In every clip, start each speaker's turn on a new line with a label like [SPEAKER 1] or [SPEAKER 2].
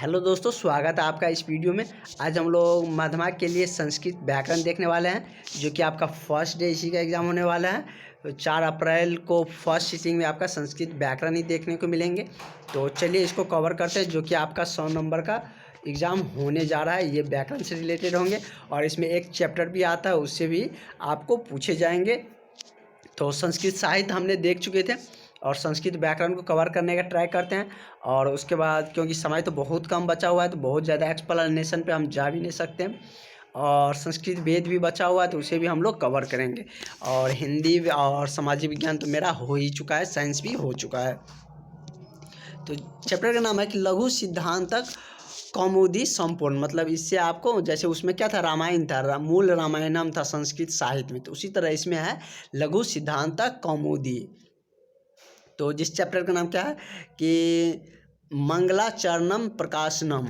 [SPEAKER 1] Hello दोस्तों, स्वागत है आपका इस वीडियो में। आज हम लोग माध्यमिक के लिए संस्कृत व्याकरण देखने वाले हैं, जो कि आपका फर्स्ट डे इसी का एग्ज़ाम होने वाला है। तो 4 अप्रैल को फर्स्ट सीटिंग में आपका संस्कृत व्याकरण ही देखने को मिलेंगे। तो चलिए इसको कवर करते हैं, जो कि आपका 100 नंबर का एग्ज़ाम होने जा रहा है। ये व्याकरण से रिलेटेड होंगे और इसमें एक चैप्टर भी आता है, उससे भी आपको पूछे जाएंगे। तो संस्कृत साहित्य हमने देख चुके थे और संस्कृत व्याकरण को कवर करने का ट्राई करते हैं। और उसके बाद क्योंकि समय तो बहुत कम बचा हुआ है, तो बहुत ज़्यादा एक्सप्लेनेशन पे हम जा भी नहीं सकते हैं। और संस्कृत वेद भी बचा हुआ है, तो उसे भी हम लोग कवर करेंगे। और हिंदी और सामाजिक विज्ञान तो मेरा हो ही चुका है, साइंस भी हो चुका है। तो चैप्टर का नाम है कि लघु सिद्धांतक कौमुदी संपूर्ण। मतलब इससे आपको, जैसे उसमें क्या था, रामायण था, मूल रामायणम था संस्कृत साहित्य में, तो उसी तरह इसमें है लघु सिद्धांतक कौमुदी। तो जिस चैप्टर का नाम क्या है कि मंगलाचरणम प्रकाशनम।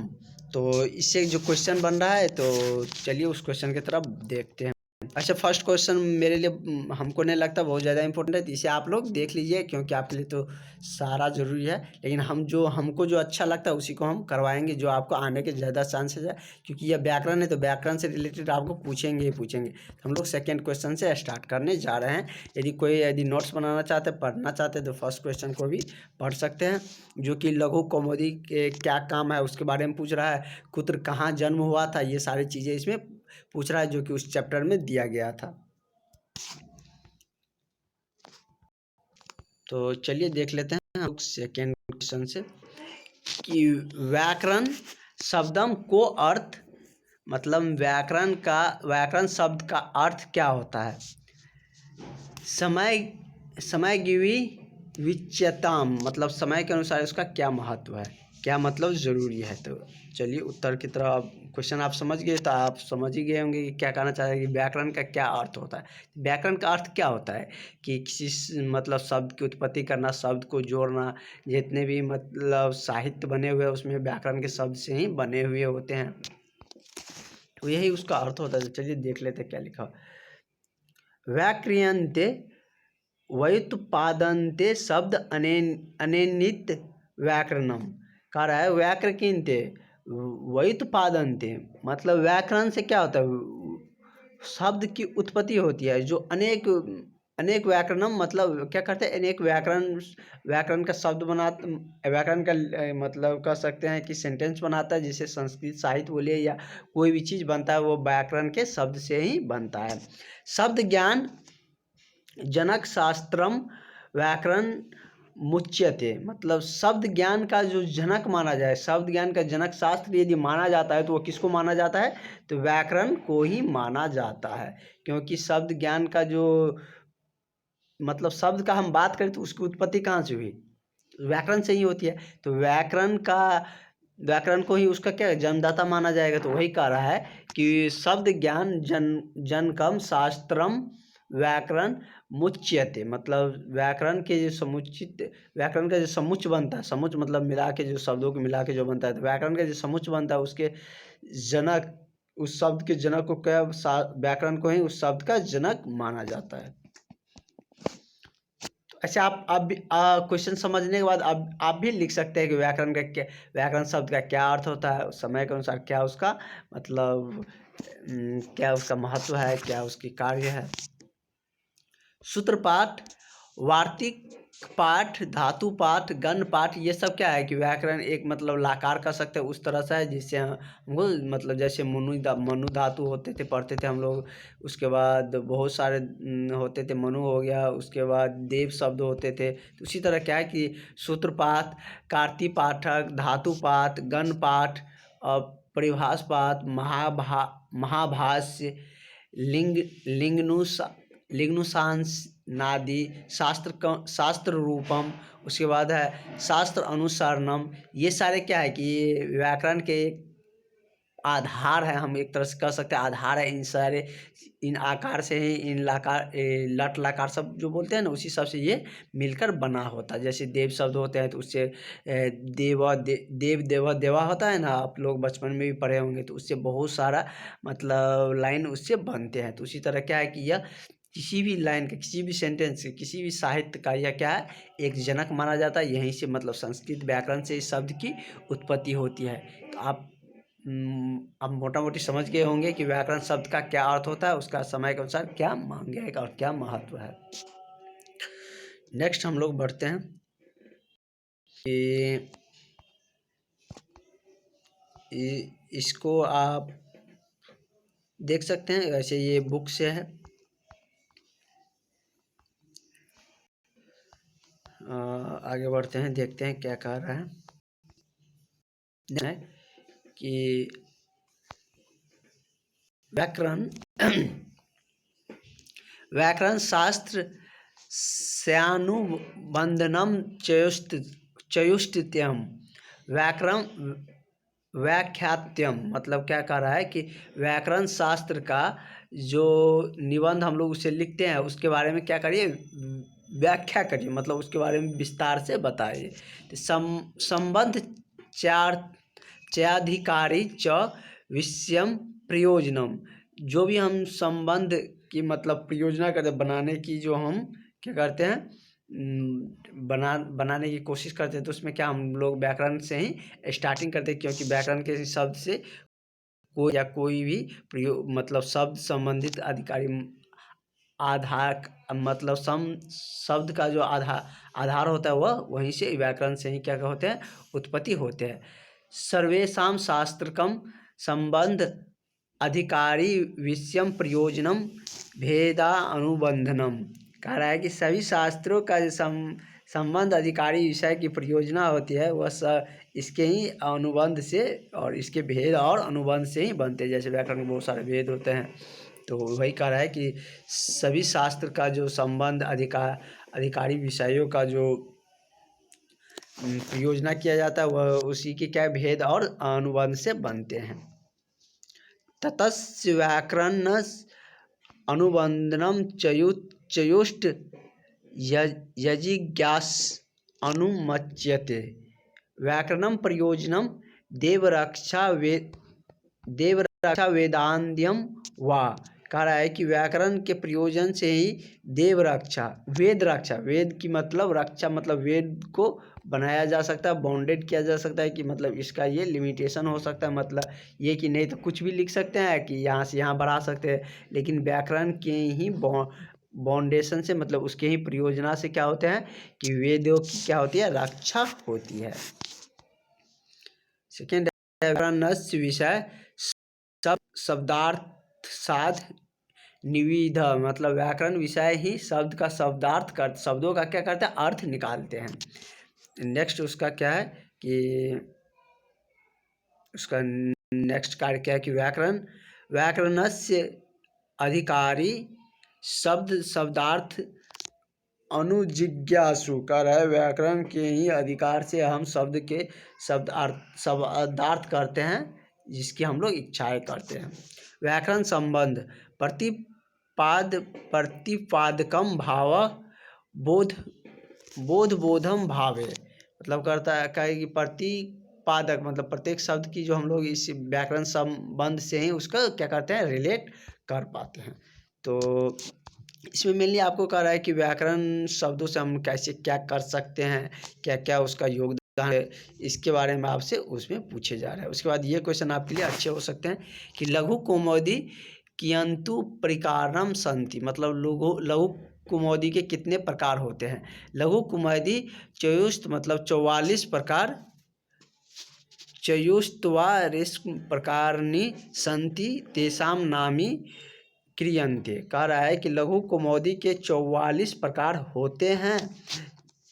[SPEAKER 1] तो इससे जो क्वेश्चन बन रहा है, तो चलिए उस क्वेश्चन की तरफ देखते हैं। अच्छा, फर्स्ट क्वेश्चन मेरे लिए हमको नहीं लगता बहुत ज़्यादा इंपॉर्टेंट है, तो इसे आप लोग देख लीजिए, क्योंकि आपके लिए तो सारा ज़रूरी है। लेकिन हमको जो अच्छा लगता है उसी को हम करवाएंगे, जो आपको आने के ज़्यादा चांसेस है, क्योंकि यह व्याकरण है तो व्याकरण से रिलेटेड आपको पूछेंगे ही पूछेंगे। तो हम लोग सेकेंड क्वेश्चन से स्टार्ट करने जा रहे हैं। यदि नोट्स बनाना चाहते हैं, पढ़ना चाहते हैं, तो फर्स्ट क्वेश्चन को भी पढ़ सकते हैं, जो कि लघु कौमुदी के क्या काम है उसके बारे में पूछ रहा है। कुत्र कहाँ जन्म हुआ था, ये सारी चीज़ें इसमें पूछ रहा है, जो कि उस चैप्टर में दिया गया था। तो चलिए देख लेते हैं हम सेकेंड क्वेश्चन से कि व्याकरण शब्दम को अर्थ, मतलब व्याकरण शब्द का अर्थ क्या होता है। समय गिवी विच्यताम, मतलब समय के अनुसार उसका क्या महत्व है, क्या मतलब ज़रूरी है। तो चलिए उत्तर की तरफ, क्वेश्चन आप समझ गए तो आप समझ ही गए होंगे कि क्या कहना चाह रहे हैं कि व्याकरण का क्या अर्थ होता है। व्याकरण का अर्थ क्या होता है कि किसी मतलब शब्द की उत्पत्ति करना, शब्द को जोड़ना। जितने भी मतलब साहित्य बने हुए हैं उसमें व्याकरण के शब्द से ही बने हुए होते हैं, तो यही उसका अर्थ होता है। तो चलिए देख लेते हैं क्या लिखा। व्याक्रियन्ते व्युत्पादन्ते शब्द अनेनित व्याकरणम। कह रहा है व्याकरणते व्युत्पादन्ते, मतलब व्याकरण से क्या होता है, शब्द की उत्पत्ति होती है। जो अनेक अनेक व्याकरणम, मतलब क्या करते हैं, अनेक व्याकरण का शब्द बनाते, व्याकरण का मतलब कह सकते हैं कि सेंटेंस बनाता है। जिसे संस्कृत साहित्य बोलिए या कोई भी चीज़ बनता है, वो व्याकरण के शब्द से ही बनता है। शब्द ज्ञान जनक शास्त्रम व्याकरण मुच्यते, मतलब शब्द ज्ञान का जो जनक माना जाए, शब्द ज्ञान का जनक शास्त्र यदि माना जाता है, तो वो किसको माना जाता है, तो व्याकरण को ही माना जाता है। क्योंकि शब्द ज्ञान का जो मतलब शब्द का हम बात करें, तो उसकी उत्पत्ति कहाँ से हुई, व्याकरण से ही होती है। तो व्याकरण को ही उसका क्या जन्मदाता माना जाएगा। तो वही कह रहा है कि शब्द ज्ञान जनकम शास्त्रम व्याकरण मुच्यते, मतलब व्याकरण के जो समुचित, व्याकरण का जो समुच्च बनता है, समुच्च मतलब मिला के, जो शब्दों को मिला के जो बनता है, तो व्याकरण का जो समुच्च बनता है उसके जनक, उस शब्द के जनक को क्या, व्याकरण को ही उस शब्द का जनक माना जाता है। अच्छा, आप भी क्वेश्चन समझने के बाद आप भी लिख सकते हैं कि व्याकरण का क्या, व्याकरण शब्द का क्या अर्थ होता है, समय के अनुसार क्या उसका मतलब क्या उसका महत्व है, क्या उसकी कार्य है। सूत्रपाठ, वार्तिक पाठ, धातु पाठ, गण पाठ, ये सब क्या है कि व्याकरण एक मतलब लाकार कर सकते हैं उस तरह से है, जिससे हमको मतलब जैसे मनु धातु होते थे, पढ़ते थे हम लोग। उसके बाद बहुत सारे होते थे, मनु हो गया, उसके बाद देव शब्द होते थे। तो उसी तरह क्या है कि सूत्रपाठ, कार्ति पाठक, धातु पाठ, गण पाठ और परिभाष पाठ, महाभाष्य, लिंगनुशांस नादि, शास्त्र रूपम, उसके बाद है शास्त्र अनुसरणम। ये सारे क्या है कि ये व्याकरण के एक आधार है, हम एक तरह से कह सकते हैं आधार है। इन सारे इन आकार से ही इन लट लकार सब जो बोलते हैं ना, उसी सब से ये मिलकर बना होता है। जैसे देव शब्द होते हैं, तो उससे देवा होता है ना, आप लोग बचपन में भी पढ़े होंगे, तो उससे बहुत सारा मतलब लाइन उससे बनते हैं। तो उसी तरह क्या है कि यह किसी भी लाइन का, किसी भी सेंटेंस के, किसी भी साहित्य का यह क्या है, एक जनक माना जाता है। यहीं से मतलब संस्कृत व्याकरण से इस शब्द की उत्पत्ति होती है। तो आप मोटा मोटी समझ गए होंगे कि व्याकरण शब्द का क्या अर्थ होता है, उसका समय के अनुसार क्या मांग है और क्या महत्व है। नेक्स्ट हम लोग बढ़ते हैं कि इसको आप देख सकते हैं, वैसे ये बुक से है। आगे बढ़ते हैं, देखते हैं क्या कह रहा है कि व्याकरण शास्त्र स्यानुबंधनम चयुष्टत्यम व्याकरण व्याख्यात्यम, मतलब क्या कह रहा है कि व्याकरण शास्त्र का जो निबंध हम लोग उसे लिखते हैं उसके बारे में क्या करिए, व्याख्या करिए, मतलब उसके बारे में विस्तार से बताइए। तो संबंध चयाधिकारी च विषयम प्रयोजनम, जो भी हम संबंध की मतलब प्रयोजना करते बनाने की, जो हम क्या करते हैं बनाने की कोशिश करते हैं, तो उसमें क्या हम लोग व्याकरण से ही स्टार्टिंग करते हैं, क्योंकि व्याकरण के शब्द से कोई भी प्रयोग मतलब शब्द संबंधित अधिकारी आधार, मतलब शब्द का जो आधार होता है वह वहीं से व्याकरण से ही क्या होते हैं, उत्पत्ति होते हैं। सर्वेषां शास्त्रकम संबंध अधिकारी विषयम प्रयोजनम भेदा अनुबंधनम, कह रहा है कि सभी शास्त्रों का संबंध अधिकारी विषय की प्रयोजना होती है वह इसके ही अनुबंध से और इसके भेद और अनुबंध से ही बनते हैं। जैसे व्याकरण में बहुत सारे भेद होते हैं, तो वही कह रहा है कि सभी शास्त्र का जो संबंध अधिकारी विषयों का जो प्रयोजना किया जाता है वह उसी के क्या भेद और अनुबंध से बनते हैं। ततस्य व्याकरण अनुबंधनम चयुष्ट यजिज्ञास अनुमच्यते व्याकरणम प्रयोजनम देवरक्षा वेदांत्यम वा, कह रहा है कि व्याकरण के प्रयोजन से ही देव रक्षा, वेद रक्षा, वेद की मतलब रक्षा मतलब वेद को बनाया जा सकता है, बाउंडेड किया जा सकता है कि मतलब इसका ये लिमिटेशन हो सकता है, मतलब ये कि नहीं तो कुछ भी लिख सकते हैं कि यहाँ से यहाँ बढ़ा सकते हैं, लेकिन व्याकरण के ही बाउंडेशन से मतलब उसके ही प्रयोजना से क्या होते हैं कि वेदों की क्या होती है, रक्षा होती है। सेकेंड, व्याकरण विषय शब्दार्थ साध निविध, मतलब व्याकरण विषय ही शब्द का शब्दों का क्या करते हैं, अर्थ निकालते हैं। नेक्स्ट उसका क्या है कि उसका नेक्स्ट कार्य क्या है कि व्याकरणस्य अधिकारी शब्दार्थ अनुजिज्ञासु, कर है व्याकरण के ही अधिकार से हम शब्द के शब्दार्थ करते हैं जिसकी हम लोग इच्छाएं करते हैं। व्याकरण संबंध प्रतिपादकम भाव बोधम भावे, मतलब करता है क्या कि प्रतिपादक मतलब प्रत्येक शब्द की जो हम लोग इस व्याकरण संबंध से ही उसका क्या करते हैं, रिलेट कर पाते हैं। तो इसमें मेनली आपको कह रहा है कि व्याकरण शब्दों से हम कैसे क्या कर सकते हैं, क्या क्या उसका योगदान है, इसके बारे में आपसे उसमें पूछे जा रहे हैं। उसके बाद ये क्वेश्चन आपके लिए अच्छे हो सकते हैं कि लघु कौमुदी कियंतु प्रकारम संति, मतलब लघु कुमोदी के कितने प्रकार होते हैं। लघु कुमोदी चयुष्ट मतलब 44 प्रकार, चयुष्टवारिश प्रकारनि संति तेषां नामी क्रियन्ते, कह रहा है कि लघु कुमोदी के 44 प्रकार होते हैं,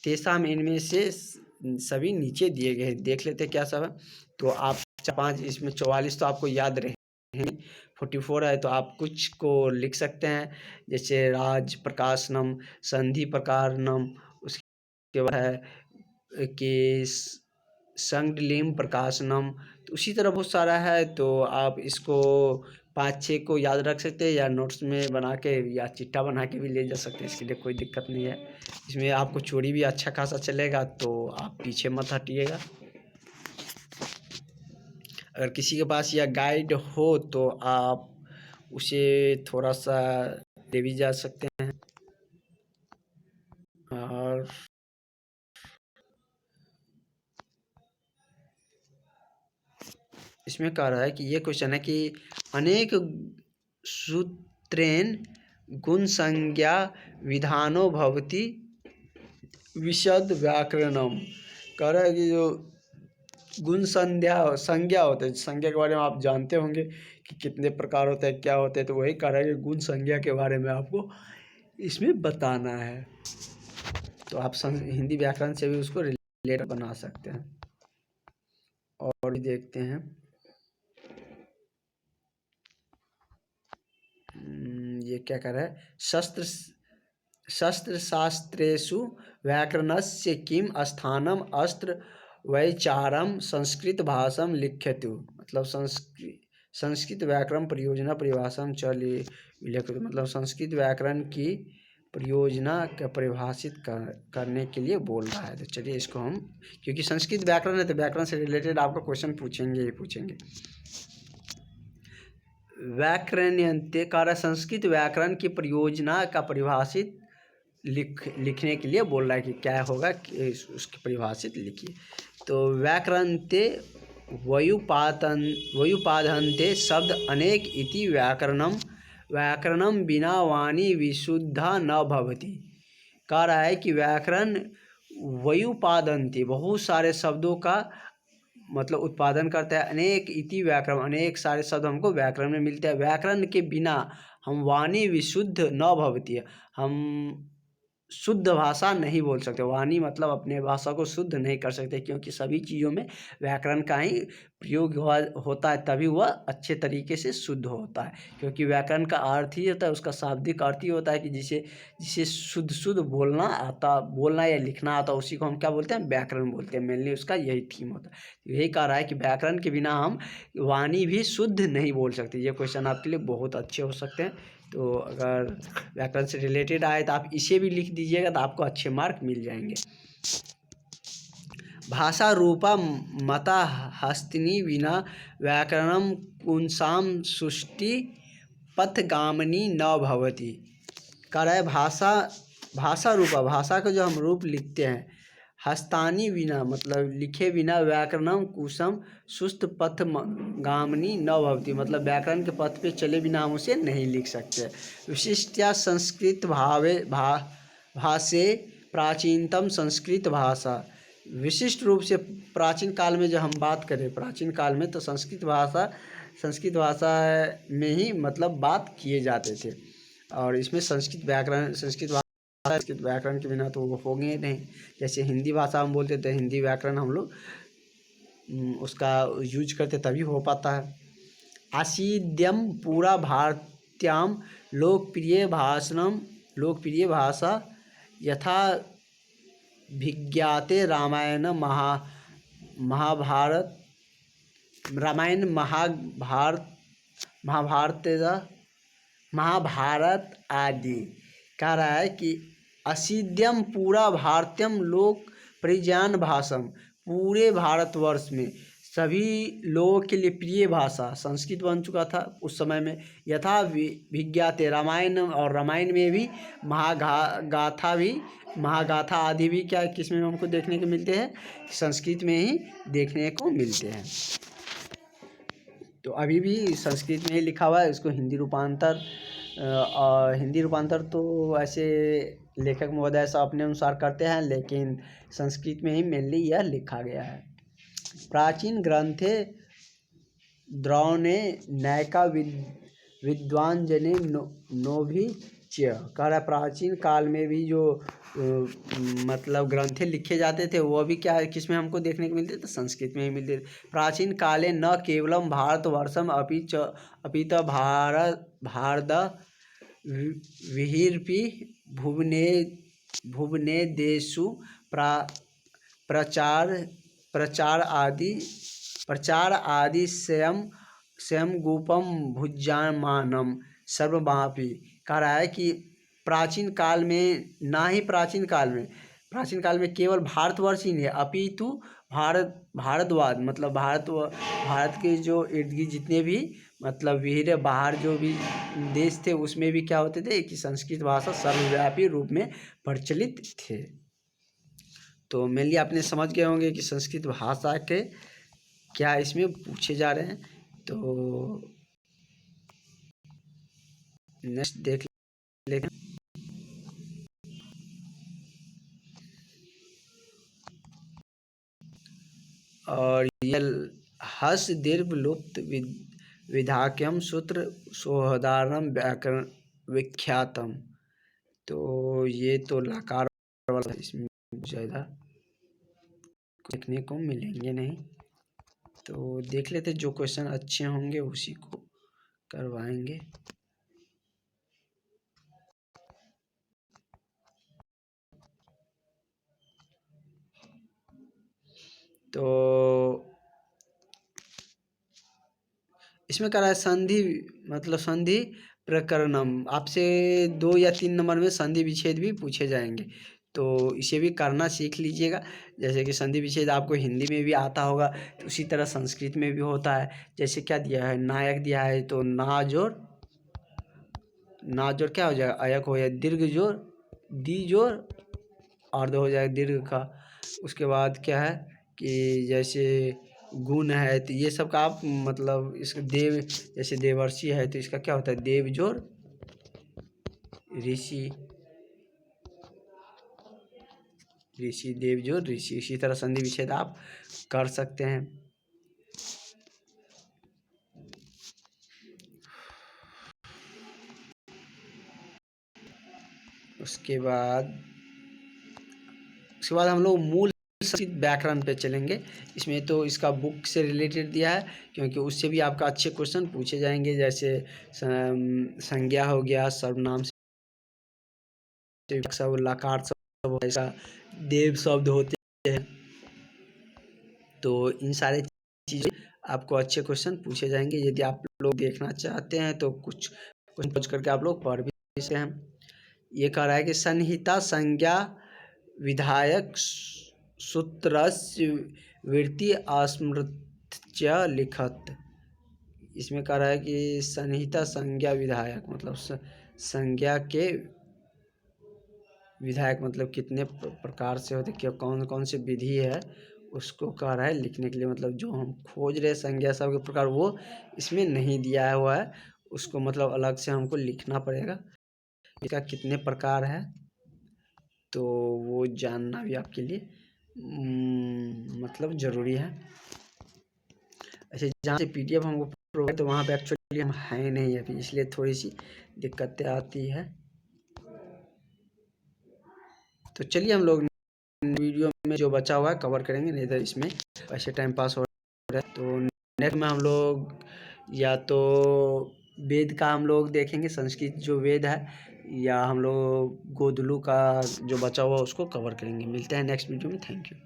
[SPEAKER 1] तेषां इनमें से सभी नीचे दिए गए, देख लेते क्या सब है। तो आप 5 इसमें 44 तो आपको याद रहे, 44 है तो आप कुछ को लिख सकते हैं, जैसे राज प्रकाशनम, संधि प्रकारनम, उसके बाद है कि संगलिम प्रकाशनम, तो उसी तरह बहुत सारा है। तो आप इसको 5-6 को याद रख सकते हैं या नोट्स में बना के या चिट्ठा बना के भी ले जा सकते हैं, इसके लिए कोई दिक्कत नहीं है। इसमें आपको चोरी भी अच्छा खासा चलेगा, तो आप पीछे मत हटिएगा। अगर किसी के पास यह गाइड हो तो आप उसे थोड़ा सा ले भी जा सकते हैं। और इसमें कह रहा है कि ये क्वेश्चन है कि अनेक सूत्रेण गुण संज्ञा विधानो भवति विशद व्याकरणम। कह रहा है कि जो गुण संज्ञा होते हैं, संज्ञा के बारे में आप जानते होंगे कि कितने प्रकार होते हैं, क्या होते हैं, तो वही कह रहा है कि गुण संज्ञा के बारे में आपको इसमें बताना है। तो आप हिंदी व्याकरण से भी उसको रिलेट बना सकते हैं। और भी देखते हैं, ये क्या कर रहा है, शस्त्र शास्त्रेषु व्याकरणस्य किम स्थानम अस्त्र वैचारम संस्कृत भाषाम लिख्यतु। मतलब संस्कृत व्याकरण परियोजना परिभाषा च लिखतु, मतलब संस्कृत व्याकरण की परियोजना का परिभाषित करने के लिए बोल रहा है। तो चलिए इसको हम, क्योंकि संस्कृत व्याकरण है तो व्याकरण से रिलेटेड आपका क्वेश्चन पूछेंगे ही पूछेंगे। व्याकरणयन्ते कार्य, संस्कृत व्याकरण की परियोजना का परिभाषित लिखने के लिए बोल रहा है कि क्या होगा, उसकी परिभाषित लिखिए। तो व्याकरणते व्युपादन्ते शब्द अनेक इति व्याकरणम बिना वाणी विशुद्धा न भवति। कह रहा है कि व्याकरण व्युपादन्ते बहुत सारे शब्दों का मतलब उत्पादन करता है, अनेक इति व्याकरण, अनेक सारे शब्द हमको व्याकरण में मिलते हैं। व्याकरण के बिना हम वाणी विशुद्ध न भवती, हम शुद्ध भाषा नहीं बोल सकते। वाणी मतलब अपने भाषा को शुद्ध नहीं कर सकते, क्योंकि सभी चीज़ों में व्याकरण का ही प्रयोग होता है, तभी वह अच्छे तरीके से शुद्ध होता है। क्योंकि व्याकरण का अर्थ ही होता है, उसका शाब्दिक अर्थ ही होता है कि जिसे शुद्ध बोलना या लिखना आता, उसी को हम क्या बोलते हैं, व्याकरण बोलते हैं। मेनली उसका यही थीम होता है। यही कह रहा है कि व्याकरण के बिना हम वाणी भी शुद्ध नहीं बोल सकते। ये क्वेश्चन आपके लिए बहुत अच्छे हो सकते हैं। तो अगर व्याकरण से रिलेटेड आए तो आप इसे भी लिख दीजिएगा तो आपको अच्छे मार्क मिल जाएंगे। भाषा रूपा मता हस्तिनी विना व्याकरणम पुंसाम सृष्टि पथगामिनी न भवति। कह रहा है भाषा रूपा, भाषा का जो हम रूप लिखते हैं, हस्तानी बिना मतलब लिखे बिना व्याकरणम कुशम सुस्त पथ गामिनी न भवति, मतलब व्याकरण के पथ पे चले बिना हम उसे नहीं लिख सकते। विशिष्टया संस्कृत भाषे प्राचीनतम संस्कृत भाषा। विशिष्ट रूप से प्राचीन काल में जो हम बात करें, प्राचीन काल में तो संस्कृत भाषा में ही मतलब बात किए जाते थे। और इसमें संस्कृत व्याकरण के बिना तो वो होंगे नहीं। जैसे हिंदी भाषा हम बोलते थे, हिंदी व्याकरण हम लोग उसका यूज करते तभी हो पाता है। आसीद्यम पूरा भारत्याम लोकप्रिय भाषा यथा विज्ञाते रामायण महाभारत आदि। कह रहा है कि असीद्यम पूरा भारतीयम लोक परिज्ञान भाषम, पूरे भारतवर्ष में सभी लोगों के लिए प्रिय भाषा संस्कृत बन चुका था उस समय में। यथा विज्ञाते, रामायण और रामायण में भी महागाथा आदि भी क्या किस में हमको देखने को मिलते हैं, संस्कृत में ही देखने को मिलते हैं। तो अभी भी संस्कृत में ही लिखा हुआ है। इसको हिंदी रूपांतर तो ऐसे लेखक महोदय ऐसा अपने अनुसार करते हैं, लेकिन संस्कृत में ही मेनली यह लिखा गया है। प्राचीन ग्रंथे द्रौणे नैका विद्वान जने नोभिच्य। कह रहा प्राचीन काल में भी जो मतलब ग्रंथे लिखे जाते थे वो भी क्या किस में हमको देखने को मिलते थे, संस्कृत में ही मिलते थे। प्राचीन काले न केवलम भारतवर्षम अपि त भारत विहिरपि भुवने देशु प्रचार आदि स्वयं गुपम भुज्यमानम सर्वमापि। कह रहा है कि प्राचीन काल में केवल भारतवर्ष ही नहीं, अपितु भारतवाद मतलब भारत के जो इर्द गिर्द जितने भी मतलब वीर बाहर जो भी देश थे उसमें भी क्या होते थे कि संस्कृत भाषा सर्वव्यापी रूप में प्रचलित थे। तो मेनली आपने समझ गए होंगे कि संस्कृत भाषा के क्या इसमें पूछे जा रहे हैं। तो नेक्स्ट देख लेते हैं। और यह हस दीर्घ लुप्त विधाक्यम सूत्र सोहदारम व्याकरण विख्यातम। तो ये तो लकार वाला इसमें ज़्यादा देखने को मिलेंगे नहीं। तो देख लेते जो क्वेश्चन अच्छे होंगे उसी को करवाएंगे। तो इसमें कह रहा है संधि मतलब संधि प्रकरणम। आपसे 2 या 3 नंबर में संधि विच्छेद भी पूछे जाएंगे, तो इसे भी करना सीख लीजिएगा। जैसे कि संधि विच्छेद आपको हिंदी में भी आता होगा, तो उसी तरह संस्कृत में भी होता है। जैसे क्या दिया है, नायक दिया है तो ना जोड़ क्या हो जाएगा, अयक हो जाएगा, दीर्घ जोड़ दी जोड़ अर्ध हो जाएगा दीर्घ का। उसके बाद क्या है कि जैसे गुण है तो ये सब का आप मतलब इसका देव, जैसे देवर्षि है तो इसका क्या होता है देव जोड़ ऋषि, देव जोड़ ऋषि। इसी तरह संधि विच्छेद आप कर सकते हैं। उसके बाद हम लोग मूल संस्कृत व्याकरण पे चलेंगे। इसमें तो इसका बुक से रिलेटेड दिया है, क्योंकि उससे भी आपका अच्छे क्वेश्चन पूछे जाएंगे। जैसे संज्ञा हो गया, सर्वनाम से सब, लकार सब, ऐसा देव शब्द होते हैं। तो इन सारे चीज़ें आपको अच्छे क्वेश्चन पूछे जाएंगे। यदि आप लोग देखना चाहते हैं तो कुछ पूछ करके आप लोग पढ़ भी सकते हैं। ये कह रहा है कि संहिता संज्ञा विधायक सूत्रस्य वृत्ति अस्मृत्य लिखत। इसमें कह रहा है कि संहिता संज्ञा विधायक मतलब संज्ञा के विधायक मतलब कितने प्रकार से होते, क्या कौन कौन से विधि है उसको कह रहा है लिखने के लिए। मतलब जो हम खोज रहे संज्ञा सब के प्रकार वो इसमें नहीं दिया हुआ है, उसको मतलब अलग से हमको लिखना पड़ेगा। इसका कितने प्रकार है तो वो जानना भी आपके लिए मतलब ज़रूरी है। ऐसे जहाँ से PDF हमको प्रोवाइड, तो वहाँ पे एक्चुअली हम हैं नहीं अभी, इसलिए थोड़ी सी दिक्कतें आती है। तो चलिए हम लोग वीडियो में जो बचा हुआ है कवर करेंगे, नहीं तो इसमें ऐसे टाइम पास हो रहा है। तो नेक्स्ट में हम लोग या तो वेद का हम लोग देखेंगे, संस्कृत जो वेद है, या हम लोग गोदलू का जो बचा हुआ उसको कवर करेंगे। मिलते हैं नेक्स्ट वीडियो में। Thank you.